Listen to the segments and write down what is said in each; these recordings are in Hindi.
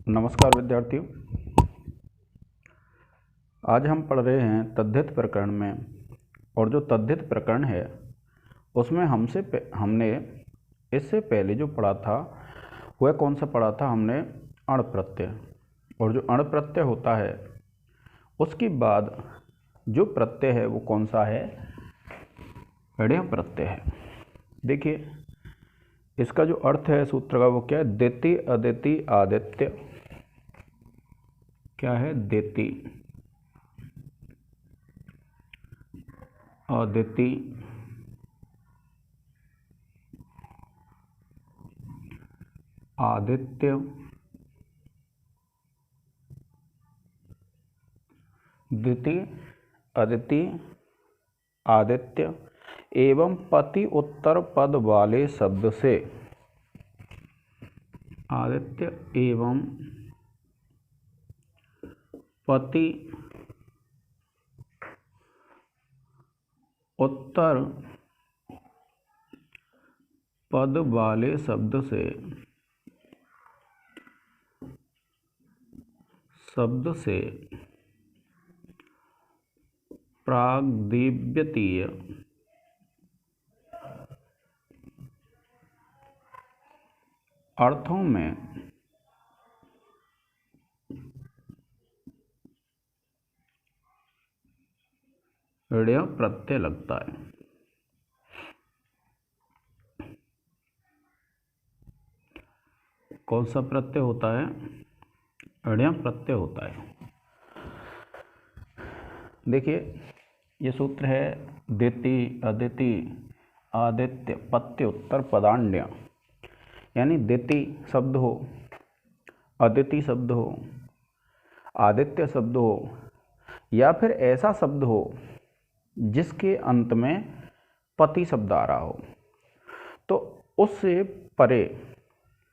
नमस्कार विद्यार्थियों। आज हम पढ़ रहे हैं तद्धित प्रकरण में, और जो तद्धित प्रकरण है उसमें हमने इससे पहले जो पढ़ा था वह कौन सा पढ़ा था? हमने अण प्रत्यय। और जो अण प्रत्यय होता है उसके बाद जो प्रत्यय है वो कौन सा है? ऋण प्रत्यय है। देखिए इसका जो अर्थ है सूत्र का वो क्या है? देति अदिति आदित्य। क्या है? देति अदिति आदित्य द्वितीय अदिति आदित्य एवं पति उत्तर पद वाले शब्द से आदित्य एवं पति उत्तर पद वाले शब्द से प्राग्दिव्यतीय अर्थों में ऋण प्रत्यय लगता है। कौन सा प्रत्यय होता है? ऋण प्रत्यय होता है। देखिए ये सूत्र है देति अदिति आदित्य पत्य उत्तर पदान्य। यानी देति शब्द हो, अदिति शब्द हो, आदित्य शब्द हो, या फिर ऐसा शब्द हो जिसके अंत में पति शब्द आ रहा हो, तो उससे परे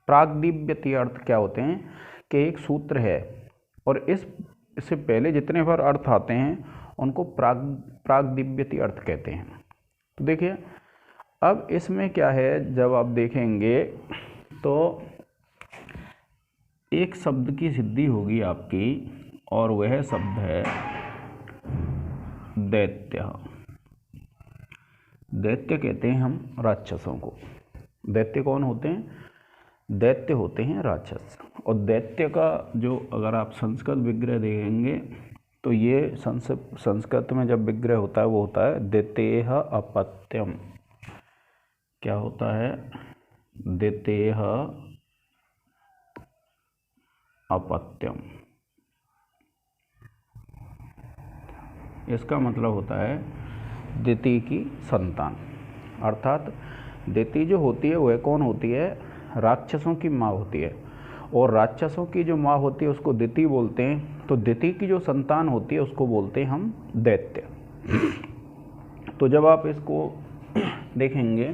प्राग्दिव्यतीय अर्थ क्या होते हैं कि एक सूत्र है और इससे पहले जितने बार अर्थ आते हैं उनको प्राग्दिव्यतीय अर्थ कहते हैं। तो देखिए अब इसमें क्या है, जब आप देखेंगे तो एक शब्द की सिद्धि होगी आपकी, और वह शब्द है दैत्य। दैत्य कहते हैं हम राक्षसों को। दैत्य कौन होते हैं? दैत्य होते हैं राक्षस। और दैत्य का जो अगर आप संस्कृत विग्रह देखेंगे तो ये संस्कृत में जब विग्रह होता है वो होता है दैतेह अपत्यम। क्या होता है? दैतेह अपत्यम। इसका मतलब होता है दिति की संतान। अर्थात दिति जो होती है वह कौन होती है? राक्षसों की माँ होती है, और राक्षसों की जो माँ होती है उसको दिति बोलते हैं। तो दिति की जो संतान होती है उसको बोलते हैं हम दैत्य। तो जब आप इसको देखेंगे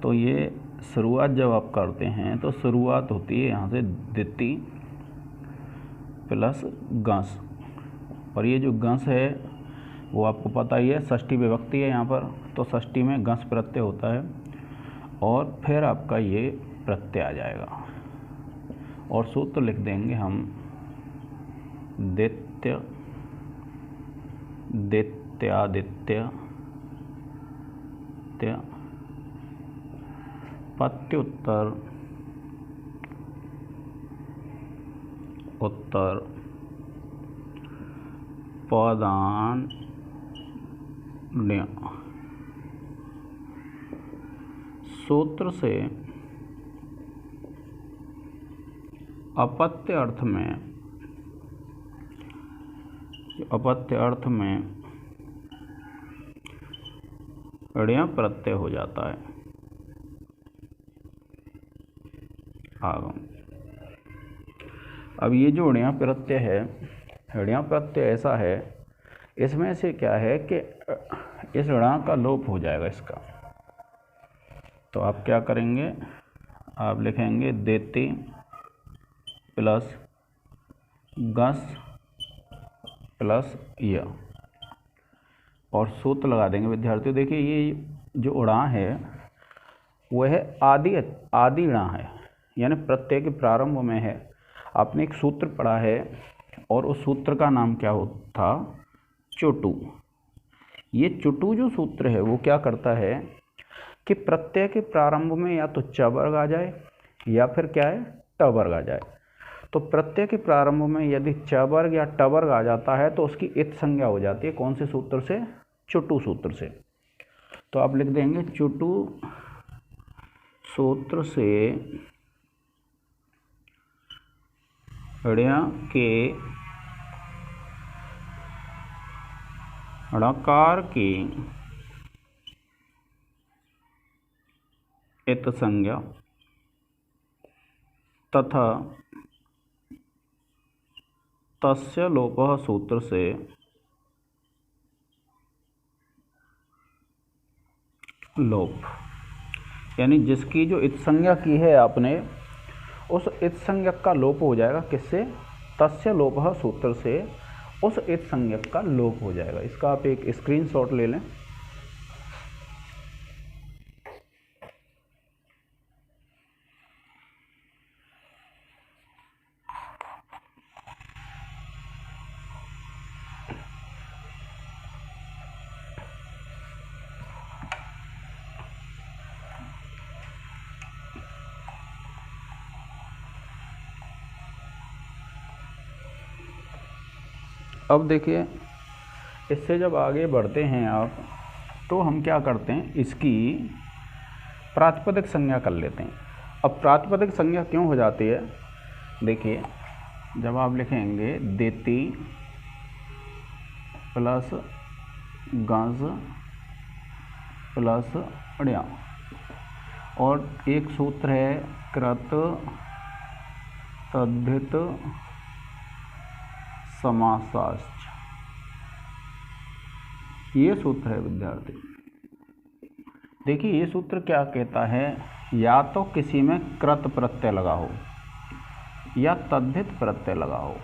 तो ये शुरुआत जब आप करते हैं तो शुरुआत होती है यहाँ से दिति प्लस गंस, और ये जो गंस है वो आपको पता ही है षष्ठी विभक्ति है यहाँ पर, तो षष्ठी में गंस प्रत्यय होता है, और फिर आपका ये प्रत्यय आ जाएगा। और सूत्र लिख देंगे हम दैत्य दैत्यादित्य पत्युत्तर उत्तर पदान्य। सूत्र से अपत्य अर्थ में ऋण प्रत्यय हो जाता है आगम। अब ये जो ऋण प्रत्यय है, ऋण प्रत्यय ऐसा है, इसमें से क्या है कि इस ऋण का लोप हो जाएगा इसका। तो आप क्या करेंगे? आप लिखेंगे देति प्लस गस प्लस य, और सूत्र लगा देंगे विद्यार्थियों। देखिए ये जो उड़ा है वह आदि ऋण है, यानी प्रत्यय के प्रारंभ में है। आपने एक सूत्र पढ़ा है और उस सूत्र का नाम क्या था, चुटू। ये चुटू जो सूत्र है वो क्या करता है कि प्रत्यय के प्रारंभ में या तो च वर्ग आ जाए या फिर क्या है, ट वर्ग आ जाए। तो प्रत्यय के प्रारंभ में यदि च वर्ग या ट वर्ग आ जाता है तो उसकी इत संज्ञा हो जाती है। कौन से सूत्र से, चुटू सूत्र से। तो आप लिख देंगे चुटू सूत्र से ऋ के णकार की इत संज्ञा तथा तस्य लोपः सूत्र से लोप, यानी जिसकी जो इत संज्ञा की है आपने, उस इत संज्ञक का लोप हो जाएगा। किससे, तस्य लोपः सूत्र से उस इत संज्ञक का लोप हो जाएगा। इसका आप एक स्क्रीनशॉट ले लें। अब देखिए, इससे जब आगे बढ़ते हैं आप, तो हम क्या करते हैं, इसकी प्रातिपदिक संज्ञा कर लेते हैं। अब प्रातिपदिक संज्ञा क्यों हो जाती है, देखिए जब आप लिखेंगे देती प्लस गज प्लस ण्या, और एक सूत्र है कृत तद्धित समासाश्च, ये सूत्र है विद्यार्थी। देखिए ये सूत्र क्या कहता है, या तो किसी में कृत प्रत्यय लगा हो या तद्धित प्रत्यय लगा हो,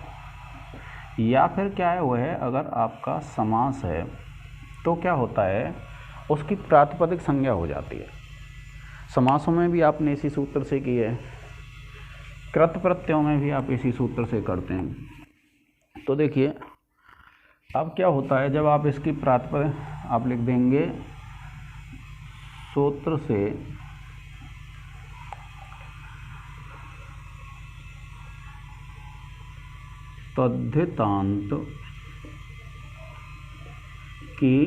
या फिर क्या है वो है अगर आपका समास है तो क्या होता है, उसकी प्रातिपदिक संज्ञा हो जाती है। समासों में भी आपने इसी सूत्र से की है, कृत प्रत्ययों में भी आप इसी सूत्र से करते हैं। तो देखिए अब क्या होता है, जब आप इसकी प्रातिपदिक आप लिख देंगे सूत्र से तद्धितांत की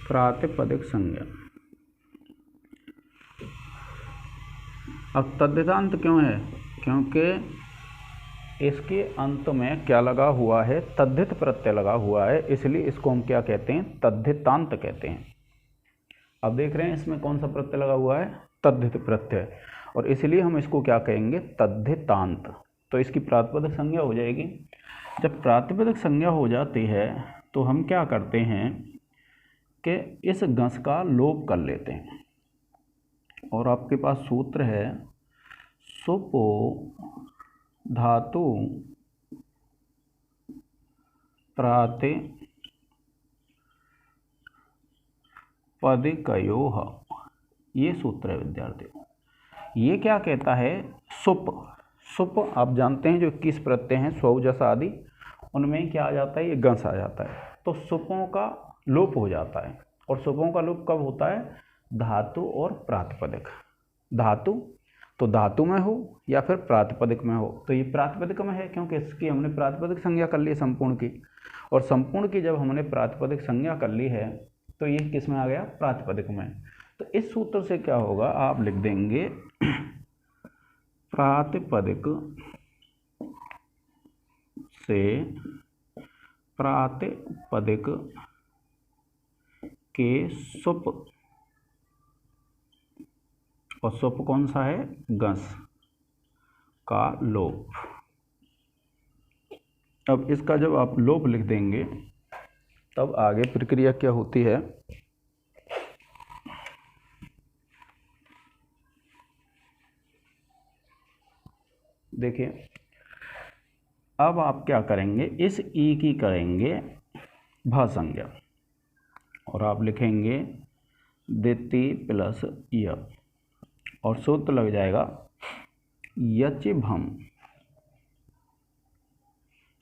प्रातिपदिक संज्ञा। अब तद्धितांत क्यों है, क्योंकि इसके अंत में क्या लगा हुआ है, तद्धित प्रत्यय लगा हुआ है, इसलिए इसको हम क्या कहते हैं, तद्धितांत कहते हैं। अब देख रहे हैं इसमें कौन सा प्रत्यय लगा हुआ है, तद्धित प्रत्यय, और इसलिए हम इसको क्या कहेंगे, तद्धितांत। तो इसकी प्रातिपदिक संज्ञा हो जाएगी। जब प्रातिपदिक संज्ञा हो जाती है तो हम क्या करते हैं कि इस गस का लोप कर लेते हैं, और आपके पास सूत्र है सुपो धातु प्रातिपदिकयोः, ये सूत्र है विद्यार्थियों। ये क्या कहता है, सुप, सुप आप जानते हैं जो 21 प्रत्यय हैं, स्वौ जस आदि, उनमें क्या आ जाता है, ये गंस आ जाता है। तो सुपों का लोप हो जाता है, और सुपों का लोप कब होता है, धातु और प्रातिपदिक। धातु तो धातु में हो या फिर प्रातिपदिक में हो, तो ये प्रातिपदिक में है क्योंकि इसकी हमने प्रातिपदिक संज्ञा कर ली संपूर्ण की, और संपूर्ण की जब हमने प्रातिपदिक संज्ञा कर ली है तो ये किस में आ गया, प्रातिपदिक में। तो इस सूत्र से क्या होगा, आप लिख देंगे प्रातिपदिक से प्रातिपदिक के सुप, और सुप कौन सा है, गस का लोप। अब इसका जब आप लोप लिख देंगे तब आगे प्रक्रिया क्या होती है, देखिए अब आप क्या करेंगे, इस ई की करेंगे भ संज्ञा, और आप लिखेंगे देती प्लस य, और सूत्र लग जाएगा यचिभम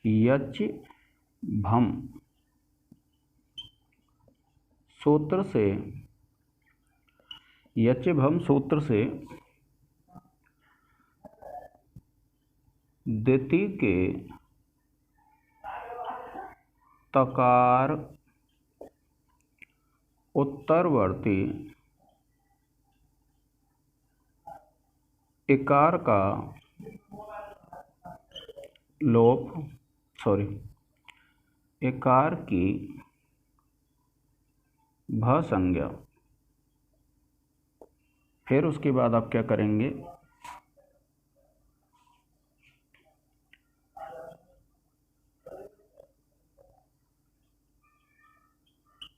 यच भम सूत्र से, यच भम सूत्र से दिति के तकार उत्तरवर्ती इकार का लोप, इकार की भ संज्ञा। फिर उसके बाद आप क्या करेंगे,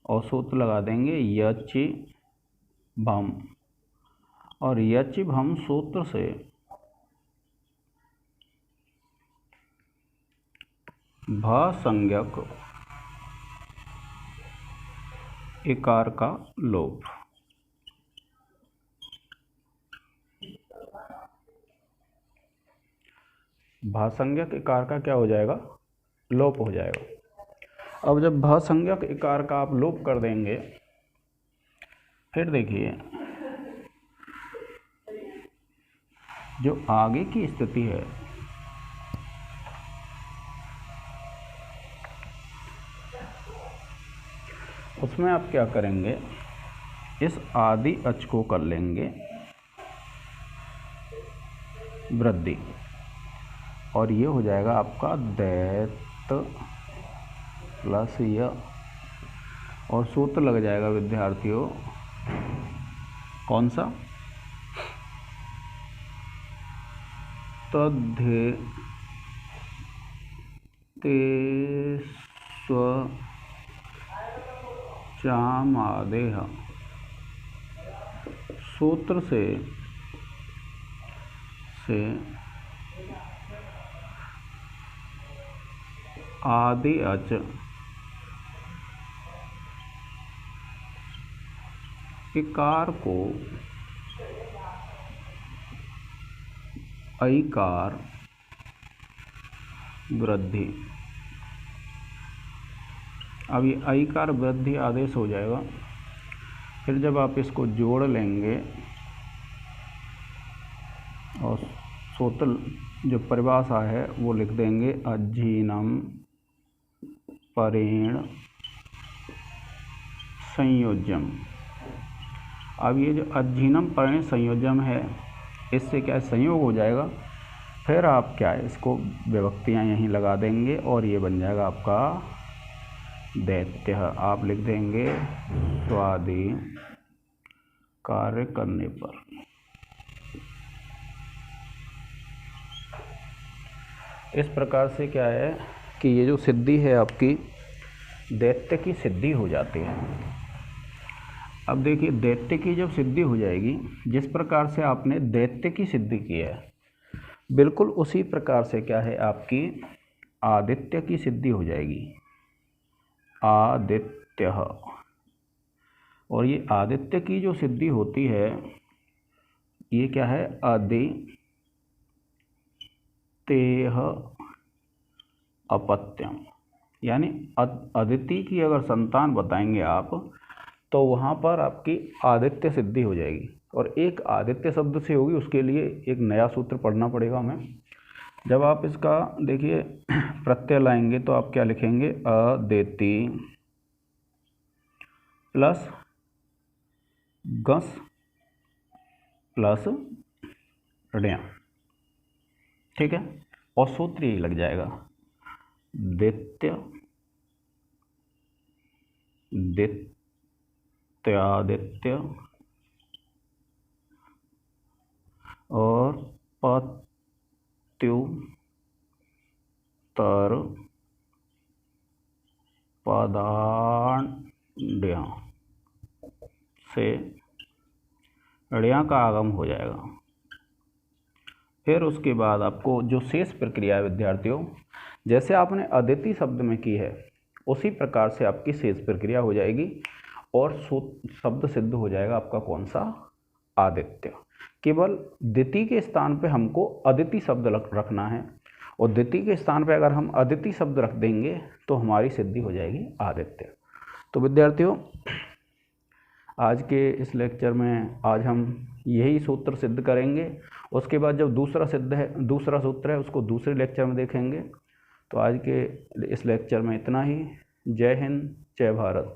और सूत्र लगा देंगे यच भम, और यच भम सूत्र से भ संज्ञक इकार का लोप। भासंज्ञक इकार का क्या हो जाएगा, लोप हो जाएगा। अब जब भासंज्ञक इकार का आप लोप कर देंगे, फिर देखिए जो आगे की स्थिति है, उसमें आप क्या करेंगे, इस आदि अच को कर लेंगे वृद्धि, और ये हो जाएगा आपका दैत प्लस य, और सूत्र लग जाएगा विद्यार्थियों कौन सा, तद्धे ते स्व चामादेह। सूत्र से आदि अच इकार को ऐकार वृद्धि। अब ये ऐकार वृद्धि आदेश हो जाएगा। फिर जब आप इसको जोड़ लेंगे और सूत्र जो परिभाषा है वो लिख देंगे अज्जीनम परेण संयोज्यम। अब ये जो अज्जीनम परेण संयोज्यम है, इससे क्या संयोग हो जाएगा। फिर आप क्या है, इसको विभक्तियाँ यहीं लगा देंगे और ये बन जाएगा आपका दैत्य। आप लिख देंगे स्वादि कार्य करने पर। इस प्रकार से क्या है कि ये जो सिद्धि है आपकी दैत्य की सिद्धि हो जाती है। अब देखिए दैत्य की जब सिद्धि हो जाएगी, जिस प्रकार से आपने दैत्य की सिद्धि की है, बिल्कुल उसी प्रकार से क्या है आपकी आदित्य की सिद्धि हो जाएगी। आदित्य, और ये आदित्य की जो सिद्धि होती है ये क्या है, तेह अपत्यम, यानी अदिति की अगर संतान बताएंगे आप तो वहाँ पर आपकी आदित्य सिद्धि हो जाएगी। और एक आदित्य शब्द से होगी, उसके लिए एक नया सूत्र पढ़ना पड़ेगा हमें। जब आप इसका देखिए प्रत्यय लाएंगे तो आप क्या लिखेंगे, अदिति प्लस गस प्लस ऋण, ठीक है, और सूत्र यही लग जाएगा दैत्य दैत्यादित्य और पत्युत्तर पदांड्य से ऋण का आगम हो जाएगा। फिर उसके बाद आपको जो शेष प्रक्रिया है विद्यार्थियों, जैसे आपने अदिति शब्द में की है उसी प्रकार से आपकी शेष प्रक्रिया हो जाएगी और शब्द सिद्ध हो जाएगा आपका कौन सा, आदित्य। केवल दिति के स्थान पे हमको अदिति शब्द रखना है और दिति के स्थान पर अगर हम अदिति शब्द रख देंगे तो हमारी सिद्धि हो जाएगी आदित्य। तो विद्यार्थियों, आज के इस लेक्चर में आज हम यही सूत्र सिद्ध करेंगे। उसके बाद जब दूसरा सूत्र है उसको दूसरे लेक्चर में देखेंगे। तो आज के इस लेक्चर में इतना ही। जय हिंद, जय भारत।